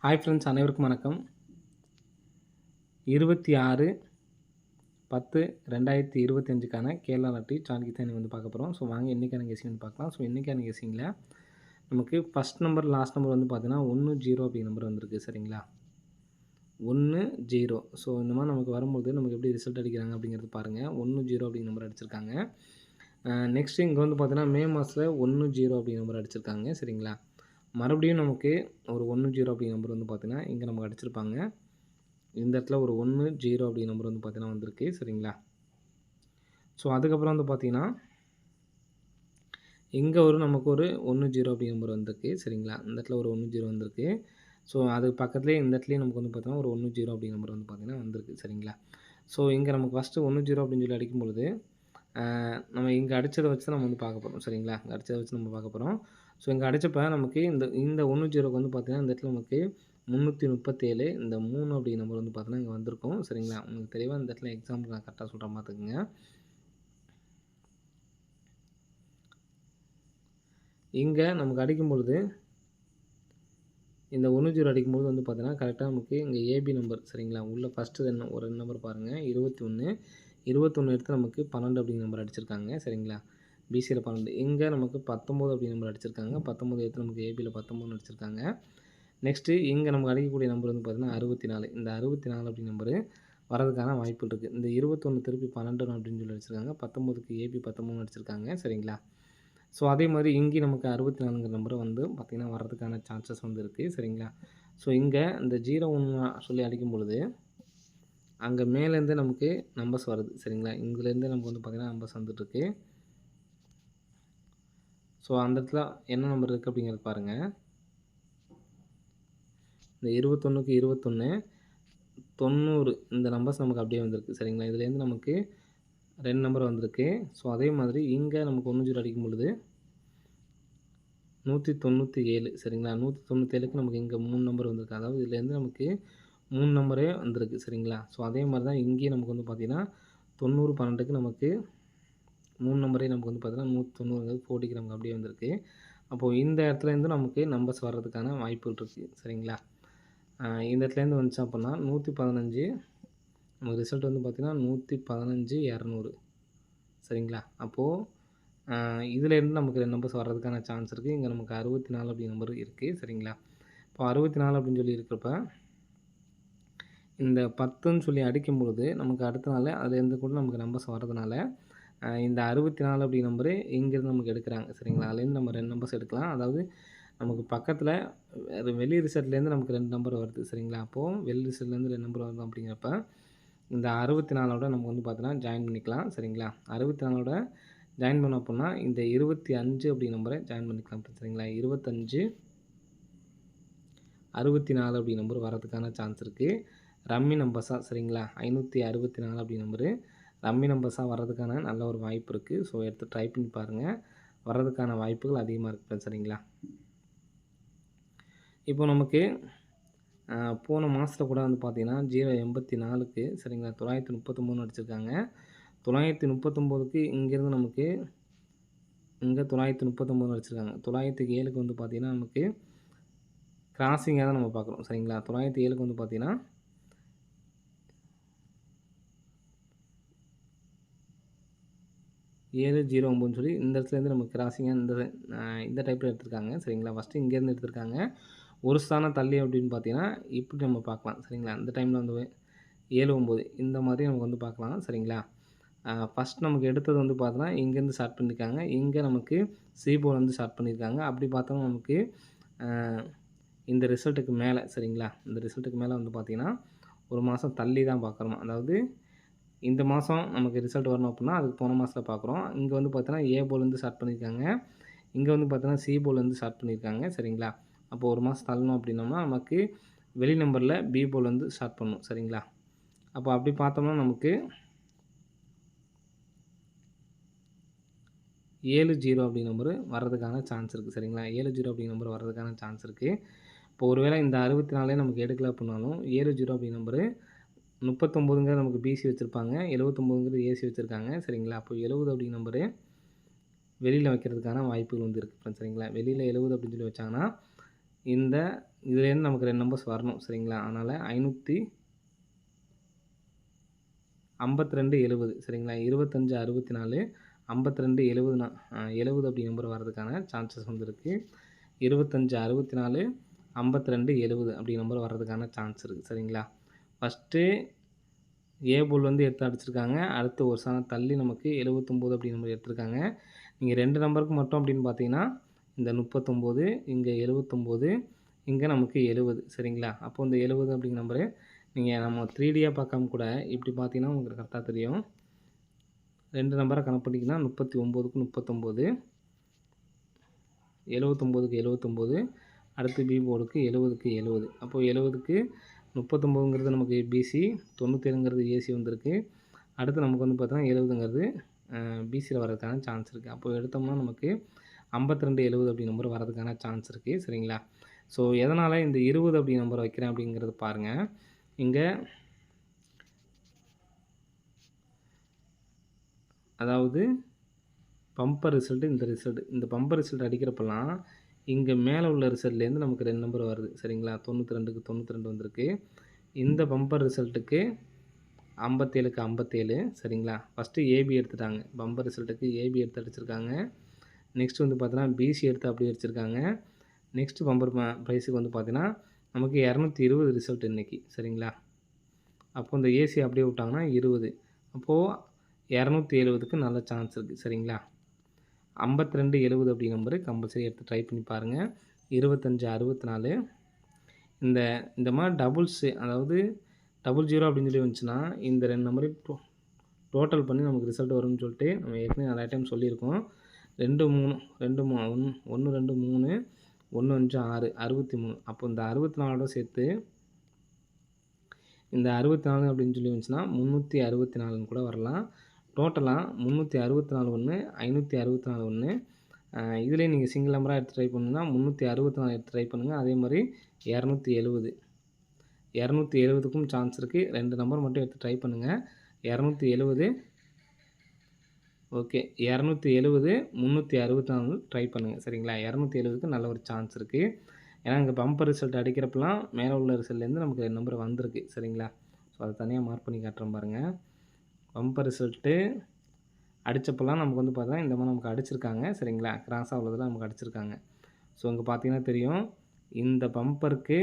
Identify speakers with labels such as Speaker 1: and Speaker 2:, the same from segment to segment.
Speaker 1: Hi friends, அனைவருக்கும் வணக்கம். 26/10/2025க்கான Kerala lottery chart தான் வந்து பார்க்க போகிறோம். ஸோ வாங்க இன்றைக்கான கெஸிங் பார்க்கலாம். ஸோ இன்றைக்கான கெஸிங்கில் நமக்கு ஃபஸ்ட் நம்பர் லாஸ்ட் நம்பர் வந்து பார்த்தீங்கன்னா 10 அப்படிங்கிற நம்பர் வந்திருக்கு. சரிங்களா, 10. ஸோ இந்த மாதிரி நமக்கு வரும்போது நமக்கு எப்படி ரிசல்ட் அடிக்கிறாங்க அப்படிங்கிறது பாருங்கள். 10 அப்படிங்கிற நம்பர் அடிச்சிருக்காங்க. நெக்ஸ்ட்டு இங்கே வந்து பார்த்தீங்கன்னா மே மாதத்தில் 10 அப்படிங்கிற நம்பர் அடிச்சிருக்காங்க. சரிங்களா, மறுபடியும் நமக்கு ஒரு 10 அப்படிங்கிற நம்பர் வந்து பார்த்தீங்கன்னா இங்கே நமக்கு அடிச்சிருப்பாங்க. இந்த இடத்துல ஒரு 10 அப்படிங்கிற நம்பர் வந்து பார்த்தீங்கன்னா வந்திருக்கு. சரிங்களா, ஸோ அதுக்கப்புறம் வந்து பார்த்தீங்கன்னா இங்கே நமக்கு ஒரு 10 அப்படிங்கிற நம்பர் வந்திருக்கு. சரிங்களா, இந்த இடத்துல ஒரு 10 வந்திருக்கு. ஸோ அதுக்கு பக்கத்துலேயே இந்த இடத்துலையும் நமக்கு வந்து பார்த்தீங்கன்னா ஒரு 10 அப்படிங்கிற நம்பர் வந்து பார்த்தீங்கன்னா வந்திருக்கு. சரிங்களா, ஸோ இங்கே நமக்கு ஃபஸ்ட்டு 10 அப்படின்னு சொல்லி அடிக்கும்பொழுது நம்ம இங்கே அடித்ததை வச்சு தான் நம்ம வந்து பார்க்க போகிறோம். சரிங்களா, இங்கே அடித்ததை வச்சு நம்ம பார்க்க போகிறோம். ஸோ இங்கே அடித்தப்போ நமக்கு இந்த 10க்கு வந்து பார்த்தீங்கன்னா இந்த இடத்துல நமக்கு 337 இந்த 3 அப்படிங்கிற நம்பர் வந்து பார்த்தீங்கன்னா இங்கே வந்திருக்கும். சரிங்களா, உங்களுக்கு தெளிவாக இந்த இடத்துல எக்ஸாம்பிள் நான் கரெக்டாக சொல்கிற பார்த்துக்குங்க. இங்கே நமக்கு அடிக்கும்பொழுது இந்த 10 அடிக்கும்போது வந்து பார்த்தீங்கன்னா கரெக்டாக நமக்கு இங்கே ஏபி நம்பர். சரிங்களா, உள்ள ஃபஸ்ட்டு ஒரு நம்பர் பாருங்கள், 21 எடுத்து நமக்கு 12 அப்படிங்கிற நம்பர் அடிச்சிருக்காங்க. சரிங்களா, பிசியில் 12. இங்கே நமக்கு 19 அப்படிங்கிற நம்பர் அடிச்சிருக்காங்க. 19 எடுத்து நமக்கு ஏபியில் 19 அடிச்சிருக்காங்க. நெக்ஸ்ட்டு இங்கே நமக்கு அடிக்கக்கூடிய நம்பர் வந்து பார்த்தீங்கன்னா 64. இந்த 64 அப்படிங்கிற நம்பரு வரதுக்கான வாய்ப்புகள் இருக்குது. இந்த 21 திருப்பி 12 அப்படின்னு சொல்லி அடிச்சிருக்காங்க. 19க்கு ஏபி 13 அடிச்சிருக்காங்க. சரிங்களா, ஸோ அதே மாதிரி இங்கேயும் நமக்கு 64ங்கிற நம்பரை வந்து பார்த்திங்கன்னா வர்றதுக்கான சான்சஸ் வந்து இருக்குது. சரிங்களா, ஸோ இங்கே இந்த 01 சொல்லி அடிக்கும் பொழுது அங்கே மேலேருந்து நமக்கு நம்பர்ஸ் வருது. சரிங்களா, இங்கேருந்து நமக்கு வந்து பார்த்திங்கன்னா நம்பர்ஸ் வந்துட்டுருக்கு. ஸோ அந்த இடத்துல என்ன நம்பர் இருக்குது அப்படிங்கிறது பாருங்கள். இந்த 21க்கு 21 90 இந்த நம்பர்ஸ் நமக்கு அப்படியே வந்திருக்கு. சரிங்களா, இதுலேருந்து நமக்கு 2 நம்பர் வந்திருக்கு. ஸோ அதே மாதிரி இங்கே நமக்கு 10 அடிக்கும் பொழுது 197. சரிங்களா, 197க்கு நமக்கு இங்கே 3 நம்பர் வந்திருக்கு. அதாவது இதுலேருந்து நமக்கு 3 நம்பரே வந்திருக்கு. சரிங்களா, ஸோ அதே மாதிரி தான் இங்கேயும் நமக்கு வந்து பார்த்திங்கன்னா 90 12க்கு நமக்கு 3 நம்பரே நமக்கு வந்து பார்த்திங்கன்னா 190 40க்கு நமக்கு அப்படியே வந்திருக்கு. அப்போது இந்த இடத்துலேருந்து நமக்கு நம்பர்ஸ் வர்றதுக்கான வாய்ப்புகள் இருக்குது. சரிங்களா, இந்த இடத்துலேருந்து வந்துச்சு அப்படின்னா 115 நமக்கு ரிசல்ட் வந்து பார்த்திங்கன்னா 115 200. சரிங்களா, அப்போது இதிலேருந்து நமக்கு 2 நம்பர்ஸ் வர்றதுக்கான சான்ஸ் இருக்குது. இங்கே நமக்கு 64 அப்படிங்கிற நம்பர் இருக்குது. சரிங்களா, இப்போ 64 அப்படின்னு சொல்லி இருக்கிறப்ப இந்த 10ன்னு சொல்லி அடிக்கும்பொழுது நமக்கு அடுத்த நாள் அதுலேருந்து கூட நமக்கு நம்பர்ஸ் வர்றதுனால இந்த 64 அப்படிங்கிற நம்பரு இங்கேருந்து நமக்கு எடுக்கிறாங்க. சரிங்களா, அதுலேருந்து நம்ம 2 நம்பர்ஸ் எடுக்கலாம். அதாவது நமக்கு பக்கத்தில் வெளி ரிசல்ட்லேருந்து நமக்கு 2 நம்பர் வருது. சரிங்களா, அப்போது வெளி ரிசல்ட்லேருந்து 2 நம்பர் வருது அப்படிங்கிறப்ப இந்த 64ஓட நம்ம வந்து பார்த்தீங்கன்னா ஜாயின் பண்ணிக்கலாம். சரிங்களா, 64ஓட ஜாயின் பண்ணோம் அப்படின்னா இந்த 25 அப்படிங்கிற நம்பரை ஜாயின் பண்ணிக்கலாம். சரிங்களா, 25 64 அப்படிங்கிற நம்பர் வரதுக்கான சான்ஸ் இருக்குது. ரம்மி நம்பர்ஸாக. சரிங்களா, 564 அப்படிங்கிற நம்பரு ரம்மி நம்பர்ஸாக வர்றதுக்கான நல்ல ஒரு வாய்ப்பு இருக்குது. ஸோ எடுத்து ட்ரை பண்ணி பாருங்கள், வர்றதுக்கான வாய்ப்புகள் அதிகமாக இருக்குது. சரிங்களா, இப்போ நமக்கு போன மாதத்தில் கூட வந்து பார்த்திங்கன்னா 084க்கு சரிங்களா 933 அடிச்சிருக்காங்க. 939க்கு இங்கேருந்து நமக்கு இங்கே 939 அடிச்சிருக்காங்க. 907க்கு வந்து பார்த்திங்கன்னா நமக்கு கிராசிங்காக தான் நம்ம பார்க்குறோம். சரிங்களா, 907க்கு வந்து பார்த்திங்கன்னா 709 சொல்லி இந்த இடத்துலேருந்து நமக்கு கிராசிங்காக இந்த டைப்பில் எடுத்திருக்காங்க. சரிங்களா, ஃபஸ்ட்டு இங்கேருந்து எடுத்திருக்காங்க. ஒரு ஸ்தானம் தள்ளி அப்படின்னு பார்த்தீங்கன்னா இப்படி நம்ம பார்க்கலாம். சரிங்களா, இந்த டைமில் வந்து 79 இந்த மாதிரி நமக்கு வந்து பார்க்கலாம். சரிங்களா, ஃபஸ்ட் நமக்கு எடுத்தது வந்து பார்த்தோன்னா இங்கேருந்து ஸ்டார்ட் பண்ணியிருக்காங்க. இங்கே நமக்கு சிபோல் வந்து ஸ்டார்ட் பண்ணியிருக்காங்க. அப்படி பார்த்தோம்னா நமக்கு இந்த ரிசல்ட்டுக்கு மேலே சரிங்களா, இந்த ரிசல்ட்டுக்கு மேலே வந்து பார்த்திங்கன்னா ஒரு மாதம் தள்ளி தான் பார்க்குறோம். அதாவது இந்த மாதம் நமக்கு ரிசல்ட் வரணும் அப்படின்னா அதுக்கு போன மாதத்தில் பார்க்குறோம். இங்கே வந்து பார்த்தோன்னா ஏ போலேருந்து ஸ்டார்ட் பண்ணியிருக்காங்க. இங்கே வந்து பார்த்தோன்னா சி போலேருந்து ஸ்டார்ட் பண்ணியிருக்காங்க. சரிங்களா, அப்போ ஒரு மாதம் தள்ளணும் அப்படின்னோம்னா நமக்கு வெளி நம்பரில் பி போல் வந்து ஸ்டார்ட் பண்ணணும். சரிங்களா, அப்போ அப்படி பார்த்தோம்னா நமக்கு 70 அப்படிங்கிற நம்பர் வர்றதுக்கான சான்ஸ் இருக்குது. சரிங்களா, 70 அப்படிங்கிற நம்பர் வர்றதுக்கான சான்ஸ் இருக்குது. இப்போ ஒருவேளை இந்த 64 நமக்கு எடுக்கல அப்படின்னாலும் 70 அப்படிங்கிற நம்பரு 39ங்கிறது நமக்கு பிசி வச்சுருப்பாங்க, 79ங்கிறது ஏசி வச்சுருக்காங்க. சரிங்களா, அப்போ 70 அப்படிங்கிற நம்பரு வெளியில் வைக்கிறதுக்கான வாய்ப்புகள் வந்து இருக்குது. சரிங்களா, வெளியில் 70 அப்படின்னு சொல்லி வச்சாங்கன்னா இந்த இதுலேருந்து நமக்கு 2 நம்பர்ஸ் வரணும் சரிங்களா. அதனால் 552 70 சரிங்களா. 25 64 52 70 70 அப்படி நம்பர் வர்றதுக்கான சான்சஸ் வந்து இருக்குது. 25 64 52 70 அப்படி நம்பர் வர்றதுக்கான சான்ஸ் இருக்குது சரிங்களா. ஃபஸ்ட்டு ஏ போல் வந்து எடுத்து அடிச்சிருக்காங்க. அடுத்து ஒரு ஸ்தானம் தள்ளி நமக்கு 79 அப்படி நம்பர் எடுத்திருக்காங்க. நீங்கள் 2 நம்பருக்கு மட்டும் அப்படின்னு பார்த்தீங்கன்னா இந்த 39 இங்கே 79 இங்கே நமக்கு 70 சரிங்களா. அப்போ இந்த 70 அப்படிங்கிற நம்பரு நீங்கள் நம்ம 3Dயாக பார்க்காம கூட இப்படி பார்த்தீங்கன்னா உங்களுக்கு கரெக்டாக தெரியும். 2 நம்பரை கணக்கு பண்ணிங்கன்னா 39க்கு 39 79க்கு 79 அடுத்து பி போர்டுக்கு 70க்கு 70. அப்போது 70க்கு 39ங்கிறது நமக்கு பிசி, 97ங்கிறது ஏசி வந்திருக்கு. அடுத்து நமக்கு வந்து பார்த்தோன்னா 70ங்கிறது பிசியில் வர்றதுக்கான சான்ஸ் இருக்குது. அப்போது எடுத்தோம்னா நமக்கு 52 70 அப்படி நம்பர் வர்றதுக்கான சான்ஸ் இருக்குது சரிங்களா. ஸோ எதனால் இந்த 20 அப்படி நம்பர் வைக்கிறேன் அப்படிங்கிறது பாருங்கள். இங்கே அதாவது பம்பர் ரிசல்ட்டு இந்த பம்பர் ரிசல்ட் அடிக்கிறப்பெல்லாம் இங்கே மேலே உள்ள ரிசல்ட்லேருந்து நமக்கு 2 நம்பர் வருது சரிங்களா. 92க்கு 92 வந்திருக்கு. இந்த பம்பர் ரிசல்ட்டுக்கு 57க்கு 57 சரிங்களா. ஃபஸ்ட்டு ஏபி எடுத்துட்டாங்க. பம்பர் ரிசல்ட்டுக்கு ஏபி எடுத்து அடிச்சிருக்காங்க. நெக்ஸ்ட் வந்து பார்த்தீங்கன்னா பிசி எடுத்து அப்படி அடிச்சிருக்காங்க. நெக்ஸ்ட்டு பம்பர் ப்ரைஸுக்கு வந்து பார்த்தீங்கன்னா நமக்கு 220 ரிசல்ட் இன்றைக்கி சரிங்களா. அப்போது இந்த ஏசி அப்படியே விட்டாங்கன்னா 20. அப்போது 270க்கு நல்ல சான்ஸ் இருக்குது சரிங்களா. 52 70 அப்படி நம்பரு கம்பல்சரி எடுத்து ட்ரை பண்ணி பாருங்கள். 25 64 இந்த மாதிரி டபுள்ஸு அதாவது 00 அப்படின்னு சொல்லி வந்துச்சுன்னா இந்த 2 நம்பரையும் டோட்டல் பண்ணி நமக்கு ரிசல்ட் வரும்னு சொல்லிட்டு நம்ம ஏற்கனவே நிறைய டைம் சொல்லியிருக்கோம். 2 3 2 3 1 2 3 1 5 6 63. அப்போ இந்த 64ஓட சேர்த்து இந்த 64 அப்படின்னு சொல்லி வந்துச்சுன்னா 364ன்னு கூட வரலாம். டோட்டலாக 364 ஒன்று 564 ஒன்று. இதுலேயே நீங்கள் சிங்கிள் நம்பராக எடுத்து ட்ரை பண்ணுங்கன்னா 364 எடுத்து ட்ரை பண்ணுங்கள். அதே மாதிரி 270க்கும் சான்ஸ் இருக்குது. 2 நம்பர் மட்டும் எடுத்து ட்ரை பண்ணுங்கள். 270 ஓகே 270 364 ட்ரை பண்ணுங்கள் சரிங்களா. 270க்கு நல்ல ஒரு சான்ஸ் இருக்குது. ஏன்னா இங்கே பம்பர் ரிசல்ட் அடிக்கிறப்பெல்லாம் மேலே உள்ள ரிசல்ட்லேருந்து நமக்கு 2 நம்பர் வந்திருக்கு சரிங்களா. ஸோ அதை தனியாக மார்க் பண்ணி காட்டுறேன் பாருங்கள். பம்பர் ரிசல்ட்டு அடித்தப்பெல்லாம் நமக்கு வந்து பார்த்தா இந்த மாதிரி நமக்கு அடிச்சிருக்காங்க சரிங்களா. கிராஸாக உள்ளதில் நமக்கு அடிச்சிருக்காங்க. ஸோ இங்கே பார்த்தீங்கன்னா தெரியும். இந்த பம்பருக்கு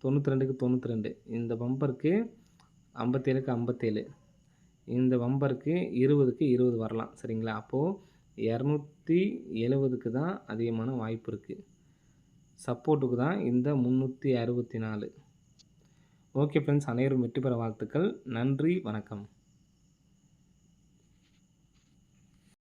Speaker 1: 92க்கு 92, இந்த பம்பருக்கு 57க்கு 57, இந்த பம்பருக்கு 20க்கு 20 வரலாம் சரிங்களா. அப்போது 270க்கு தான் அதிகமான வாய்ப்பு இருக்குது. சப்போர்ட்டுக்கு தான் இந்த 364. ஓகே ஃப்ரெண்ட்ஸ், அனைவரும் வெற்றி பெற வாழ்த்துக்கள். நன்றி, வணக்கம்.